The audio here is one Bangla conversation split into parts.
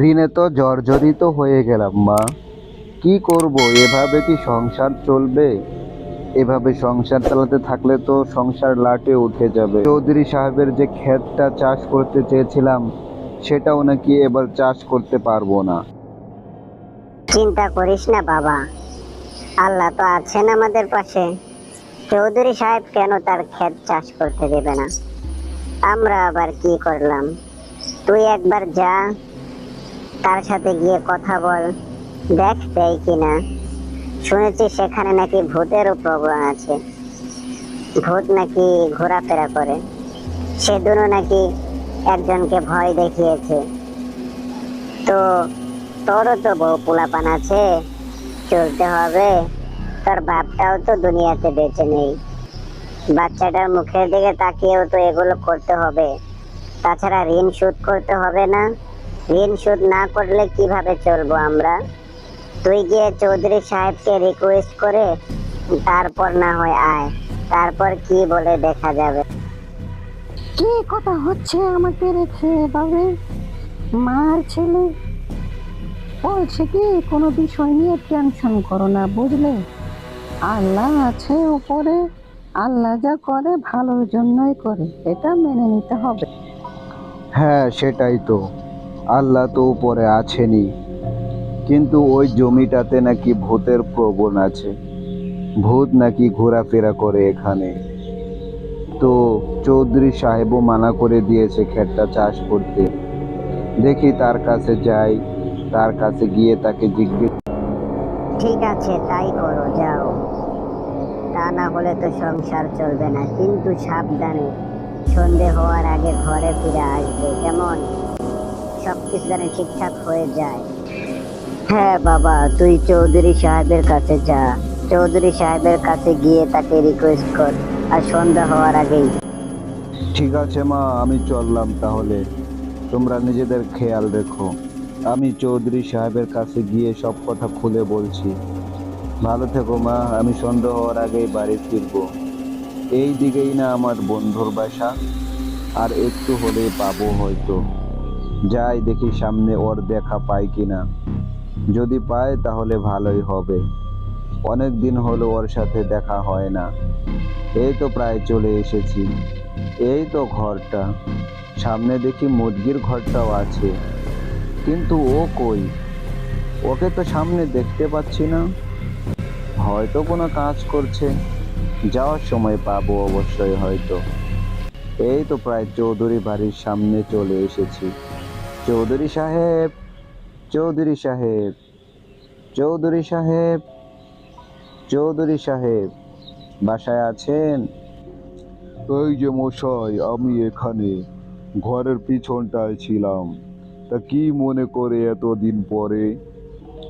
ঋণে তো জর্জরিত হয়ে গেলাম মা। কি করব? এভাবে কি সংসার চলবে? এভাবে সংসার চালাতে থাকলে তো সংসার লাটে উঠে যাবে। চৌধুরী সাহেবের যে ক্ষেতটা চাষ করতে চেয়েছিলাম, সেটাও নাকি এবার চাষ করতে পারবো না। চিন্তা করিস না বাবা, আল্লাহ তো আছেন আমাদের পাশে। চৌধুরী সাহেব কেন তার ক্ষেত চাষ করতে দেবে না? আমরা আবার কি করলাম? তুই একবার যা, তার সাথে গিয়ে কথা বল, দেখ দেয় কিনা। শুনেছি সেখানে নাকি ভূতেরও প্রবণ আছে, ভূত নাকি ঘোরাফেরা করে। সেদিনও নাকি একজনকে ভয় দেখিয়েছে। তো তোরও তো বউ পোলাপান আছে, চলতে হবে। তোর বাপটাও তো দুনিয়াতে বেঁচে নেই, বাচ্চাটার মুখের দিকে তাকিয়েও তো এগুলো করতে হবে। তাছাড়া ঋণ শোধ করতে হবে না? ঋণ শোধ না করলে কিভাবে চলবো আমরা? তুই গিয়ে চৌধুরী সাহেবকে রিকোয়েস্ট করে তারপর না হয় আয়, তারপর কি বলে দেখা যাবে। কি কথা হচ্ছে আমাকে রেখে এভাবে? মার ছেলে বলছে কি কোনো বিষয় নিয়ে টেনশন করো না, বুঝলে? আল্লাহ আছে উপরে, আল্লাহ যা করে ভালোর জন্যই করে, এটা মেনে নিতে হবে। হ্যাঁ, সেটাই তো। আল্লাহ তো উপরে আছেনই, কিন্তু ওই জমিটাতে নাকি ভূতের প্রবণ আছে। ভূত নাকি ঘোরাফেরা করে এখানে। তো চৌধুরী সাহেবও মানা করে দিয়েছে ক্ষেতটা চাষ করতে। দেখি তার কাছে যাই, তার কাছে গিয়ে তাকে জিজ্ঞেস। ঠিক আছে, তাই করো, যাও। তা না হলে তো সংসার চলবে না। কিন্তু সাবধানে, সন্ধে হওয়ার আগে ঘরে ফিরে আসবে, কেমন? সবকিছু যেন ঠিকঠাক হয়ে যায়। হ্যাঁ বাবা, তুই চৌধুরী সাহেবের কাছে যা। চৌধুরী সাহেবের কাছে গিয়ে তাকে রিকোয়েস্ট কর, আর সন্ধ্যা হওয়ার আগেই। ঠিক আছে মা, আমি চললাম তাহলে। তোমরা নিজেদের খেয়াল রেখো। আমি চৌধুরী সাহেবের কাছে গিয়ে সব কথা খুলে বলছি। ভালো থেকো মা, আমি সন্ধ্যা হওয়ার আগেই বাড়ি ফিরবো। এই দিকেই না আমার বন্ধুর বাসা, আর একটু হলেই পাবো হয়তো। যাই দেখি সামনে ওর দেখা পাই কিনা। যদি পাই তাহলে ভালোই হবে। অনেক দিন হলো ওর সাথে দেখা হয় না। এই তো প্রায় চলে এসেছি। এই তো ঘরটা। সামনে দেখি মুরগির ঘরটাও আছে, কিন্তু ও কই? ওকে তো সামনে দেখতে পাচ্ছি না। হয়তো কোনো কাজ করছে, যাওয়ার সময় পাবো অবশ্যই হয়তো। এই তো প্রায় চৌধুরী বাড়ির সামনে চলে এসেছি। চৌধুরী সাহেব, চৌধুরী সাহেব, চৌধুরী সাহেব, চৌধুরী সাহেব, বাসায় আছেন? এই যে মশাই, আমি এখানে ঘরের পিছনটায় ছিলাম। তা কি মনে করে এতদিন পরে?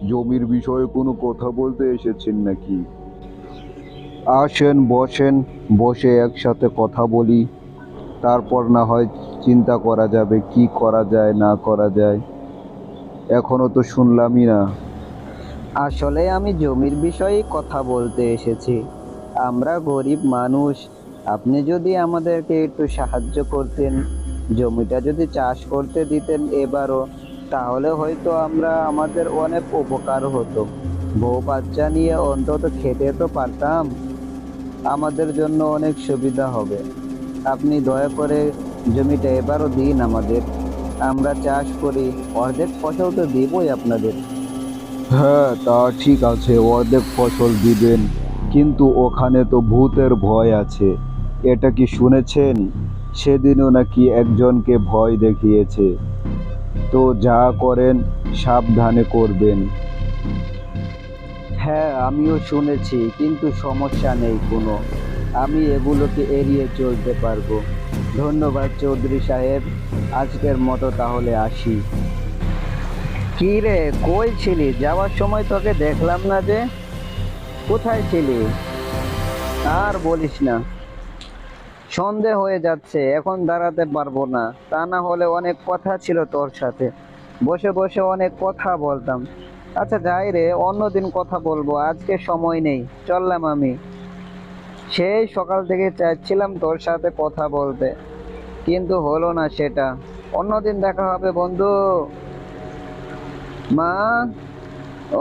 জমির বিষয়ে কোনো কথা বলতে এসেছেন নাকি? আসেন, বসেন। বসে একসাথে কথা বলি, তারপর না হয় চিন্তা করা যাবে কি করা যায় না করা যায়। এখনো তো শুনলামই না। আসলে আমি জমির বিষয়ে কথা বলতে এসেছি। আমরা গরিব মানুষ, আপনি যদি আমাদেরকে একটু সাহায্য করতেন, জমিটা যদি চাষ করতে দিতেন এবারও, তাহলে হয়তো আমাদের অনেক উপকার হতো। বউ বাচ্চা নিয়ে অন্তত খেতে তো পারতাম। আমাদের জন্য অনেক সুবিধা হবে। আপনি দয়া করে জমিটা এবারও দিন আমাদের। আমরা চাষ করি, অর্ধেক ফসল তো দিবই আপনাদের। হ্যাঁ, তা ঠিক আছে, অর্ধেক ফসল দিবেন, কিন্তু ওখানে তো ভূতের ভয় আছে। এটা কি শুনেছেন? সেদিনও নাকি একজনকে ভয় দেখিয়েছে। তো যা করেন সাবধানে করবেন। হ্যাঁ, আমিও শুনেছি, কিন্তু সমস্যা নেই কোনো। আমি এগুলোকে এড়িয়ে চলতে পারবো। ধন্যবাদ চৌধুরী সাহেব, আজকের মতো তাহলে আসি। কি রে, কই ছিলি? যাওয়ার সময় তোকে দেখলাম না যে। কোথায় ছিলি? আর বলিস না, সন্ধে হয়ে যাচ্ছে, এখন দাঁড়াতে পারবো না। তা না হলে অনেক কথা ছিল তোর সাথে, বসে বসে অনেক কথা বলতাম। আচ্ছা যাই রে, অন্যদিন কথা বলবো, আজকে সময় নেই, চললাম আমি। সেই সকাল থেকে চাইছিলাম তোর সাথে কথা বলতে, কিন্তু হলো না সেটা। অন্যদিন দেখা হবে বন্ধু। মা,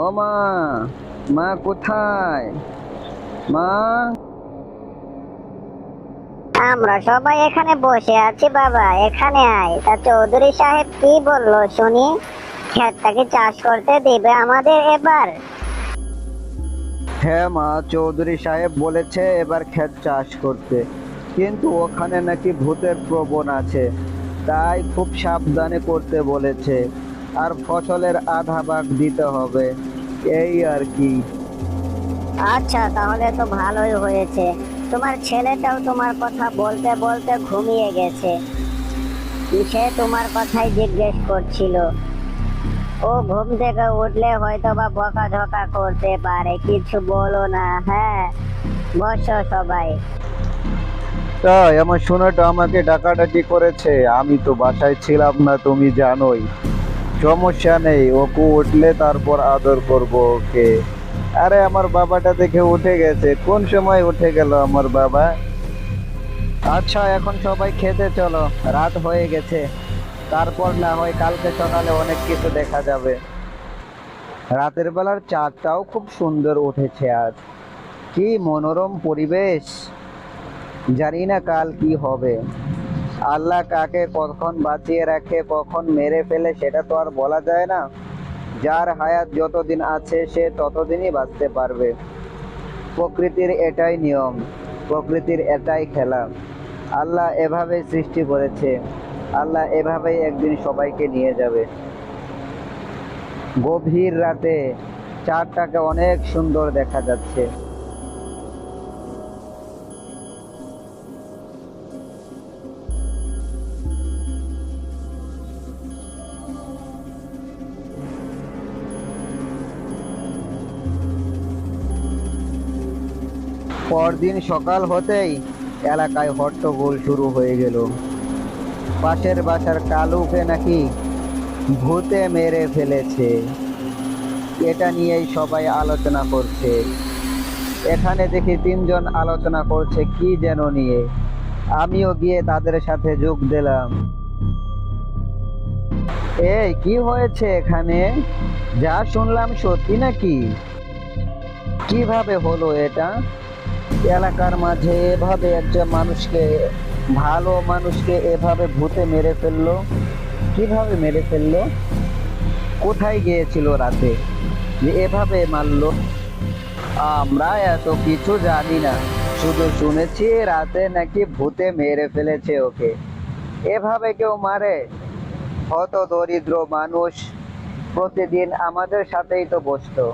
ও মা, মা কোথায়? মা, আমরা সবাই এখানে বসে আছি বাবা, এখানে আয়। তা চৌধুরী সাহেব কি বললো শুনি? ক্ষেতটাকে চাষ করতে দিবে আমাদের এবার? হ্যাঁ মা, চৌধুরী সাহেব বলেছে এবার ক্ষেত চাষ করতে, কিন্তু ওখানে নাকি ভূতের প্রবণ আছে, তাই খুব সাবধানে করতে বলেছে, আর ফসলের আধা ভাগ দিতে হবে, এই আর কি। আচ্ছা, তাহলে তো ভালোই হয়েছে। তোমার ছেলেটাও তোমার কথা বলতে বলতে ঘুমিয়ে গেছে। সে তোমার কথাই জিজ্ঞেস করছিল। ও ঘুম থেকে উঠলে হয়তো বা বকাঝকা করতে পারে, কিছু বলো না। হ্যাঁ, বসো সবাই। তাই আমার সোনাটা আমাকে ডাকাডাকি করেছে, আমি তো বাসায় ছিলাম না, তুমি জানোই। সমস্যা নেই, ওকে উঠলে তারপর আদর করব ওকে। আরে আমার বাবাটা দেখে উঠে গেছে, কোন সময় উঠে গেল আমার বাবা। আচ্ছা এখন সবাই খেতে চলো, রাত হয়ে গেছে, তারপর না হয় কালকে সকালে অনেক কিছু দেখা যাবে। রাতের বেলার চাঁদটাও খুব সুন্দর উঠেছে আজ, কি মনোরম পরিবেশ। জানি না কাল কি হবে, আল্লাহ কাকে কখন বাঁচিয়ে রাখে কখন মেরে ফেলে সেটা তো আর বলা যায় না। যার হায়াত যতদিন আছে সে ততদিনই বাঁচতে পারবে। প্রকৃতির এটাই নিয়ম, প্রকৃতির এটাই খেলা। আল্লাহ এভাবেই সৃষ্টি করেছে, আল্লাহ এভাবেই একদিন সবাইকে নিয়ে যাবে। গভীর রাতে চাঁদটাকে অনেক সুন্দর দেখা যাচ্ছে। পরদিন সকাল হতেই এলাকায় হট্টগোল শুরু হয়ে গেল। পাশের বাসার কালুকে নাকি ভূতে মেরে ফেলেছে, এটা নিয়েই সবাই আলোচনা করছে। এখানে দেখি তিনজন আলোচনা করছে কি যেন নিয়ে, আমিও গিয়ে তাদের সাথে যোগ দিলাম। এই কি হয়েছে এখানে? যা শুনলাম সত্যি নাকি? কিভাবে হলো এটা? এলাকার মাঝে এভাবে একজন মানুষকে, ভালো মানুষকে এভাবে ভূতে মেরে ফেললো? কিভাবে মেরে ফেললো? কোথায় গিয়েছিল রাতে যে এভাবে মারলো? আমরা এত কিছু জানি না, শুধু শুনেছি রাতে নাকি ভূতে মেরে ফেলেছে ওকে। এভাবে কেউ মারে? হত দরিদ্র মানুষ প্রতিদিন আমাদের সাথেই তো বসতো,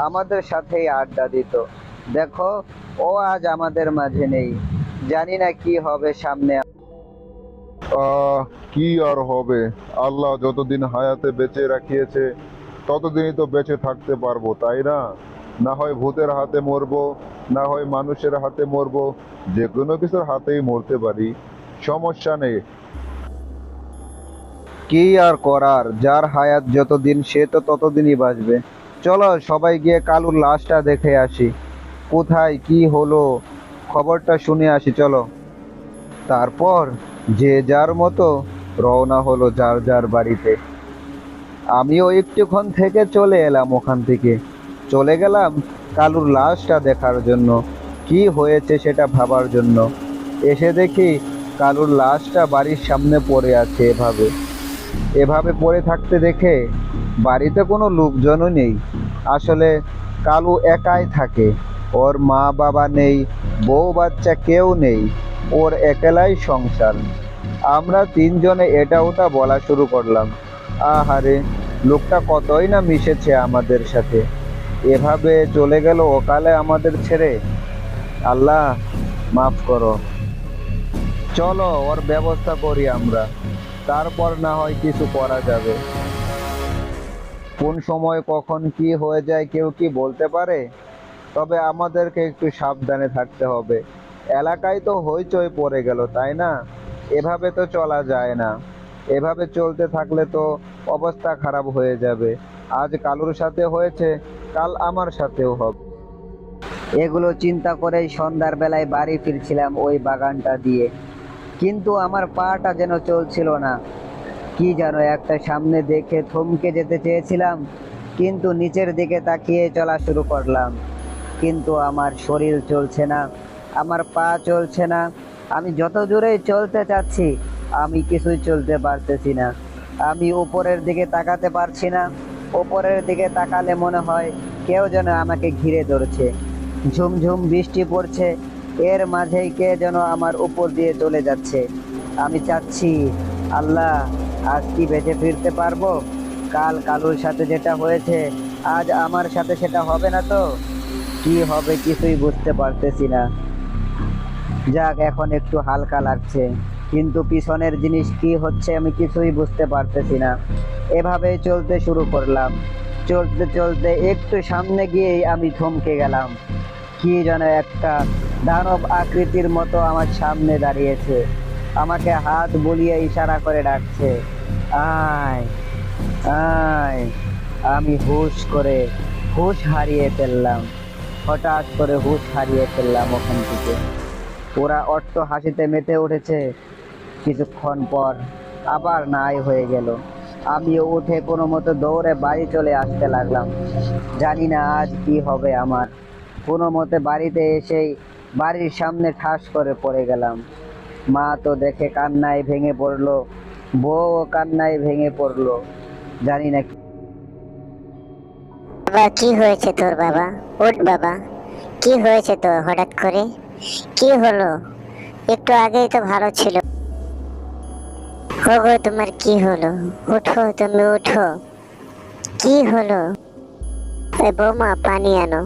আমাদের সাথেই আড্ডা দিত। দেখো, ও আজ আমাদের মাঝে নেই, জানি না কি হবে সামনে। আহ কি আর হবে, আল্লাহ যতদিন হায়াতে বেঁচে রাখিয়েছে ততদিনই তো বেঁচে থাকতে পারবো, তাই না? না হয় ভূতের হাতে মরবো, না হয় মানুষের হাতে মরবো, যে কোনো কিছুর হাতেই মরতে পারি, সমস্যা নেই। কি আর করার, যার হায়াত যতদিন সে তো ততদিনই বাঁচবে। চলো সবাই গিয়ে কালুর লাশটা দেখে আসি, কোথায় কি হলো খবরটা শুনে আসি চলো। তারপর যে যার মতো রওনা হলো যার যার বাড়িতে। আমিও একটুক্ষণ থেকে চলে এলাম, ওখান থেকে চলে গেলাম কালুর লাশটা দেখার জন্য, কি হয়েছে সেটা ভাবার জন্য। এসে দেখি কালুর লাশটা বাড়ির সামনে পড়ে আছে, এভাবে এভাবে পড়ে থাকতে দেখে বাড়িতে কোনো লোকজনও নেই। আসলে কালু একাই থাকে, ওর মা বাবা নেই, বউ বাচ্চা কেউ নেই, ওর একলাই সংসার। আমরা তিনজনে এটা ওটা বলা শুরু করলাম, আহারে লোকটা কতই না মিশেছে আমাদের সাথে, এভাবে চলে গেল অকালে আমাদের ছেড়ে। আল্লাহ মাফ করো, চলো ওর ব্যবস্থা করি আমরা, তারপর না হয় কিছু করা যাবে। কোন সময় কখন কি হয়ে যায় কেউ কি বলতে পারে? তবে আমাদেরকে একটু সাবধানে থাকতে হবে। এলাকায় তো হইচই পড়ে গেল, তাই না? এভাবে তো চলা যায় না, এভাবে চলতে থাকলে তো অবস্থা খারাপ হয়ে যাবে। আজ কালুর সাথে হয়েছে, কাল আমার সাথেও হবে। এগুলো চিন্তা করেই সন্ধ্যার বেলায় বাড়ি ফিরছিলাম ওই বাগানটা দিয়ে, কিন্তু আমার পাটা যেন চলছিল না। কি যেন একটা সামনে দেখে থমকে যেতে চেয়েছিলাম, কিন্তু নিচের দিকে তাকিয়ে চলা শুরু করলাম। কিন্তু আমার শরীর চলছে না, আমার পা চলছে না। আমি যত জোরে চলতে চাচ্ছি, আমি কিছুই চলতে পারতেছি না। আমি উপরের দিকে তাকাতে পারছি না। উপরের দিকে তাকালে মনে হয় কেউ যেন আমাকে ঘিরে ধরছে। ঝুমঝুম বৃষ্টি পড়ছে, এর মাঝেই কে যেন আমার উপর দিয়ে চলে যাচ্ছে। আমি চাচ্ছি, আল্লাহ, আজ কি বেঁচে ফিরতে পারবো? কাল কালুর সাথে যেটা হয়েছে, আজ আমার সাথে সেটা হবে না তো? কি হবে কিছুই বুঝতে পারতেছি না। যাক, এখন একটু হালকা লাগছে, কিন্তু পিছনের জিনিস কি হচ্ছে আমি কিছুই বুঝতে পারতেছি না। এভাবেই চলতে শুরু করলাম। চলতে চলতে একটু সামনে গিয়েই আমি থমকে গেলাম। কি যেন একটা দানব আকৃতির মতো আমার সামনে দাঁড়িয়েছে, আমাকে হাত বুলিয়ে ইশারা করে ডাকছে, আয় আয়। আমি হুঁশ হারিয়ে ফেললাম। হঠাৎ করে হুঁশ হারিয়ে ফেললাম ওখান থেকে। ওরা অট্ট হাসিতে মেতে উঠেছে। কিছুক্ষণ পর আবার নাই হয়ে গেল। আমিও উঠে কোনো মতো দৌড়ে বাড়ি চলে আসতে লাগলাম। জানি না আজ কি হবে আমার। কোনো মতে বাড়িতে এসেই বাড়ির সামনে ঠাস করে পড়ে গেলাম। মা তো দেখে কান্নায় ভেঙে পড়লো, বউ কান্নায় ভেঙে পড়লো। জানি না বাবা, কি হয়েছে তোর বাবা? ওঠ বাবা, কি হয়েছে তোর হঠাৎ করে? কি হলো? একটু আগেই তো ভালো ছিল। ওগো, তোমার কি হলো? উঠো, তুমি উঠো। কি হলো? এই বৌমা, পানি আনো,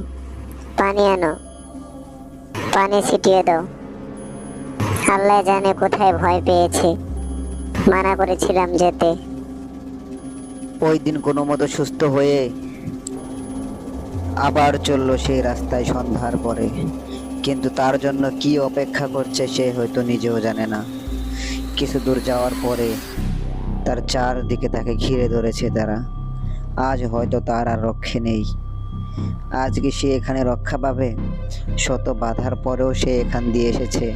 পানি আনো, পানি ছিটিয়ে দাও। আল্লাহ জানে কোথায় ভয় পেয়েছে, মানা করেছিলাম যেতে। ওই দিন কোনো মতো সুস্থ হয়ে আবার চললো সেই রাস্তায় সন্ধ্যার পরে। কিন্তু তার জন্য কি অপেক্ষা করছে সে হয়তো নিজেও জানে না। কিছু দূর যাওয়ার পরে তার চারদিকে তাকে ঘিরে ধরেছে তারা। আজ হয়তো তার আর রক্ষে নেই। আজকে সে এখানে রক্ষা পাবে? শত বাধার পরেও সে এখান দিয়ে এসেছে।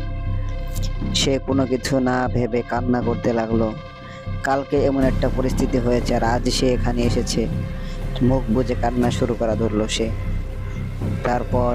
সে কোনো কিছু না ভেবে কান্না করতে লাগলো। কালকে এমন একটা পরিস্থিতি হয়েছে, আর আজ সে এখানে এসেছে। মুখ বুজে কান্না শুরু করা ধরলো সে। তারপর